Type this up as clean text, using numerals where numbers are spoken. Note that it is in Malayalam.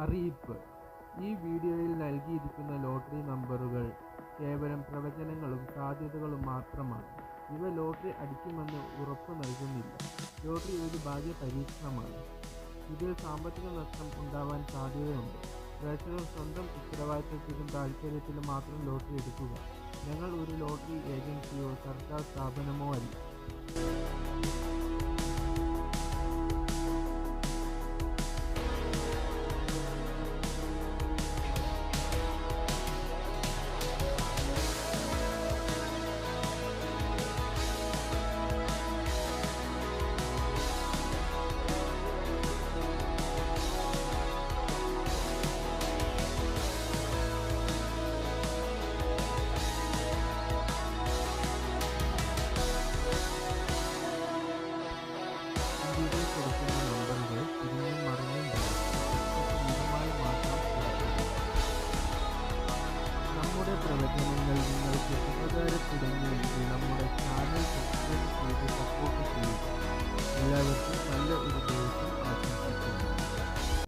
അറിയിപ്പ്: ഈ വീഡിയോയിൽ നൽകിയിരിക്കുന്ന ലോട്ടറി നമ്പറുകൾ കേവലം പ്രവചനങ്ങളും സാധ്യതകളും മാത്രമാണ്. ഇവ ലോട്ടറി അടിക്കുമെന്ന് ഉറപ്പു നൽകുന്നില്ല. ലോട്ടറി ഒരു ഭാഗ്യ പരീക്ഷണമാണ്. ഇതിൽ സാമ്പത്തിക നഷ്ടം ഉണ്ടാവാൻ സാധ്യതയുണ്ട്. പ്രേക്ഷകർ സ്വന്തം ഉത്തരവാദിത്തത്തിലും താൽപര്യത്തിലും മാത്രം ലോട്ടറി എടുക്കുക. ഞങ്ങൾ ഒരു ലോട്ടറി ഏജൻസിയോ സർക്കാർ സ്ഥാപനമോ അല്ല. ഇന്ത്യയിൽ കൊടുക്കുന്ന നമ്പറുകൾ തിരിഞ്ഞും മറിഞ്ഞും വരാം. തീരുമായി മാത്രം നമ്മുടെ പ്രവചനങ്ങൾ നിങ്ങൾക്ക് ഉപകാരപ്പെടുന്നു